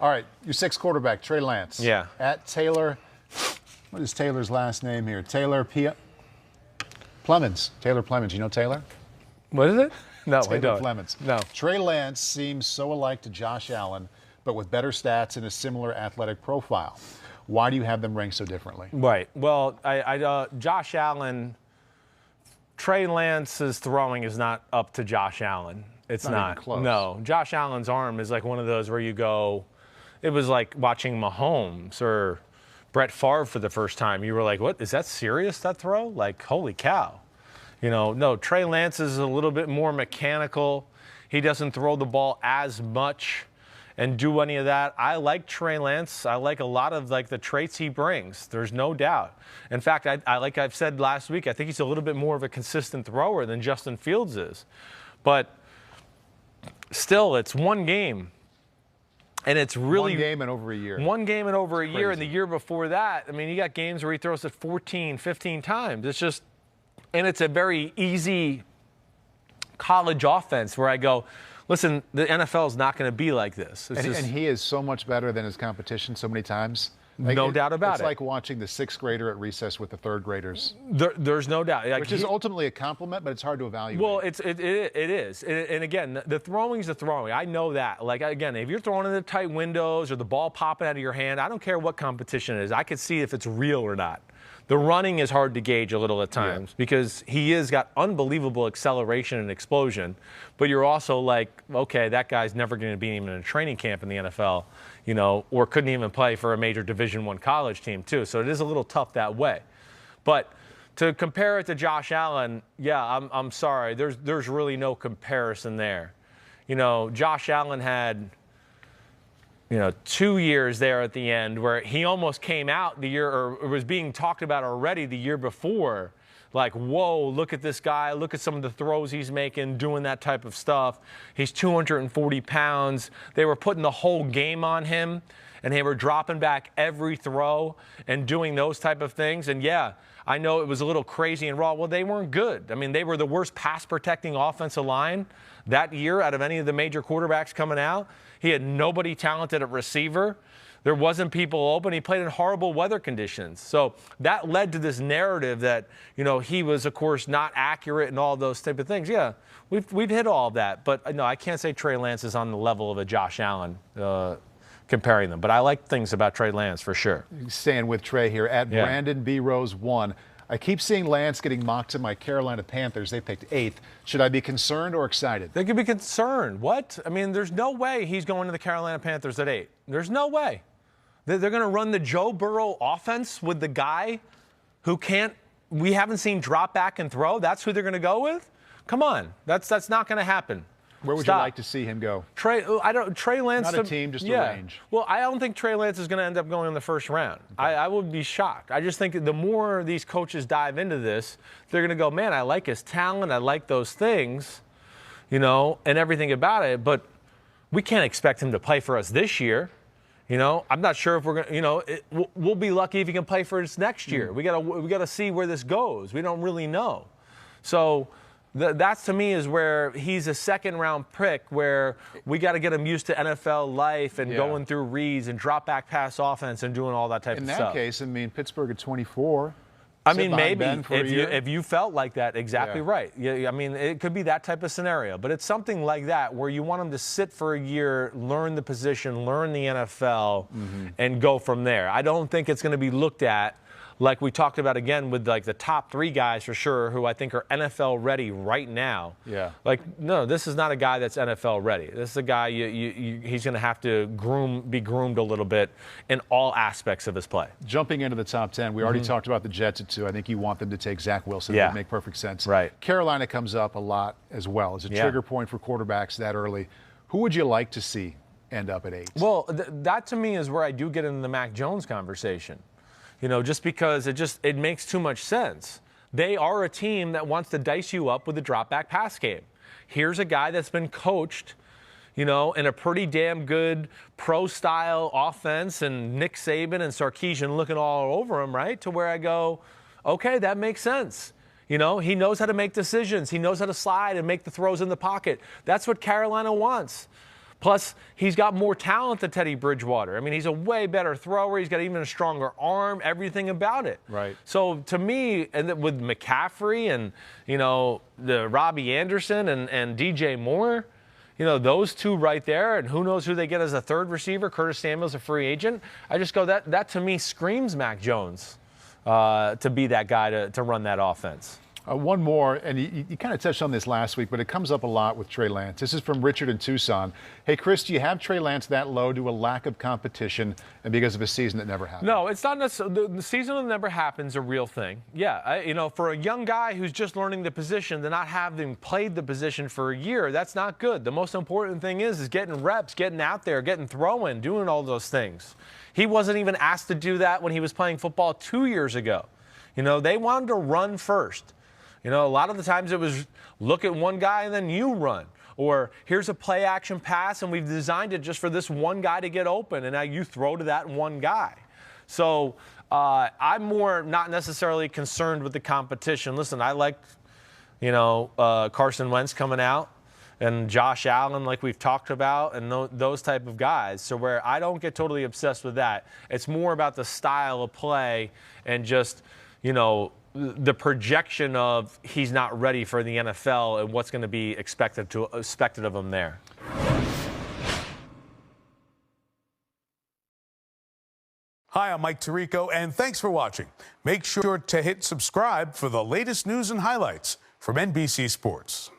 All right, your sixth quarterback, Trey Lance. Yeah. At Taylor, what is Taylor's last name here? Taylor Plemons. Taylor Plemons. You know Taylor? What is it? No, Taylor I don't. Plemons. No. Trey Lance seems so alike to Josh Allen, but with better stats and a similar athletic profile. Why do you have them ranked so differently? Right. Well, Josh Allen, Trey Lance's throwing is not up to Josh Allen. It's not. Even close. No. Josh Allen's arm is like one of those where you go, it was like watching Mahomes or Brett Favre for the first time. You were like, what? Is that serious, that throw? Like, holy cow. No, Trey Lance is a little bit more mechanical. He doesn't throw the ball as much and do any of that. I like Trey Lance. I like a lot of the traits he brings. There's no doubt. In fact, like I've said last week, I think he's a little bit more of a consistent thrower than Justin Fields is. But still, it's one game. And it's really one game in over a year. One game in over a year. Crazy. And the year before that, I mean, you got games where he throws it 14, 15 times. It's just, and it's a very easy college offense where I go, listen, the NFL is not going to be like this. And he is so much better than his competition so many times. No doubt about it. It's like watching the sixth grader at recess with the third graders. There's no doubt. Which is ultimately a compliment, but it's hard to evaluate. Well, it is. And again, the throwing's the throwing. I know that. Like, again, if you're throwing in the tight windows or the ball popping out of your hand, I don't care what competition it is. I could see if it's real or not. The running is hard to gauge a little at times because he has got unbelievable acceleration and explosion. But you're also like, okay, that guy's never going to be even in a training camp in the NFL, or couldn't even play for a major Division I college team too. So it is a little tough that way. But to compare it to Josh Allen, yeah, I'm sorry. There's really no comparison there. Josh Allen had 2 years there at the end where he almost came out the year, or was being talked about already the year before. Like, whoa, look at this guy. Look at some of the throws he's making, doing that type of stuff. He's 240 pounds. They were putting the whole game on him, and they were dropping back every throw and doing those type of things. And, yeah, I know it was a little crazy and raw. Well, they weren't good. I mean, they were the worst pass-protecting offensive line that year out of any of the major quarterbacks coming out. He had nobody talented at receiver. There wasn't people open. He played in horrible weather conditions. So that led to this narrative that, he was, of course, not accurate and all those type of things. Yeah, we've hit all of that. But, no, I can't say Trey Lance is on the level of a Josh Allen comparing them. But I like things about Trey Lance for sure. Staying with Trey here. At Brandon B. Rose 1. I keep seeing Lance getting mocked to my Carolina Panthers. They picked 8th. Should I be concerned or excited? They could be concerned. What? I mean, there's no way he's going to the Carolina Panthers at 8. There's no way. They're going to run the Joe Burrow offense with the guy who we haven't seen drop back and throw. That's who they're going to go with? Come on. That's not going to happen. Where would you like to see him go? Trey Lance. Not a team, just a range. Well, I don't think Trey Lance is going to end up going in the first round. Okay. I would be shocked. I just think the more these coaches dive into this, they're going to go, man, I like his talent. I like those things, and everything about it. But we can't expect him to play for us this year. I'm not sure if we're going to, we'll be lucky if he can play for us next year. We got to see where this goes. We don't really know. So that's to me is where he's a second-round pick where we got to get him used to NFL life and going through reads and drop-back pass offense and doing all that type of stuff. In that case, I mean, Pittsburgh at 24. I mean, maybe if you felt like that, exactly right. Yeah, I mean, it could be that type of scenario. But it's something like that where you want him to sit for a year, learn the position, learn the NFL, and go from there. I don't think it's going to be looked at like we talked about again with the top 3 guys for sure who I think are NFL ready right now. Yeah. No, this is not a guy that's NFL ready. This is a guy he's going to have to be groomed a little bit in all aspects of his play. Jumping into the top 10, we already talked about the Jets at 2. I think you want them to take Zach Wilson. That would make perfect sense. Right. Carolina comes up a lot as well as a trigger point for quarterbacks that early. Who would you like to see end up at 8? Well, that to me is where I do get into the Mac Jones conversation. Just because it makes too much sense. They are a team that wants to dice you up with a drop-back pass game. Here's a guy that's been coached, in a pretty damn good pro-style offense, and Nick Saban and Sarkisian looking all over him, right? To where I go, okay, that makes sense. He knows how to make decisions. He knows how to slide and make the throws in the pocket. That's what Carolina wants. Plus, he's got more talent than Teddy Bridgewater. I mean, he's a way better thrower. He's got even a stronger arm, everything about it. Right. So to me, and with McCaffrey and, the Robbie Anderson and DJ Moore, those two right there, and who knows who they get as a third receiver. Curtis Samuel's a free agent. I just go, that to me screams Mac Jones to be that guy to run that offense. One more, and you kind of touched on this last week, but it comes up a lot with Trey Lance. This is from Richard in Tucson. Hey, Chris, do you have Trey Lance that low due to a lack of competition and because of a season that never happened? No, it's not necessarily. The season that never happens is a real thing. Yeah, for a young guy who's just learning the position, to not having played the position for a year, that's not good. The most important thing is getting reps, getting out there, getting throwing, doing all those things. He wasn't even asked to do that when he was playing football 2 years ago. They wanted to run first. A lot of the times it was look at one guy and then you run. Or here's a play action pass and we've designed it just for this one guy to get open, and now you throw to that one guy. So I'm more not necessarily concerned with the competition. Listen, I liked, Carson Wentz coming out and Josh Allen, like we've talked about, and those type of guys. So where I don't get totally obsessed with that, it's more about the style of play and just, the projection of he's not ready for the NFL and what's going to be expected of him there. Hi, I'm Mike Tirico, and thanks for watching. Make sure to hit subscribe for the latest news and highlights from NBC Sports.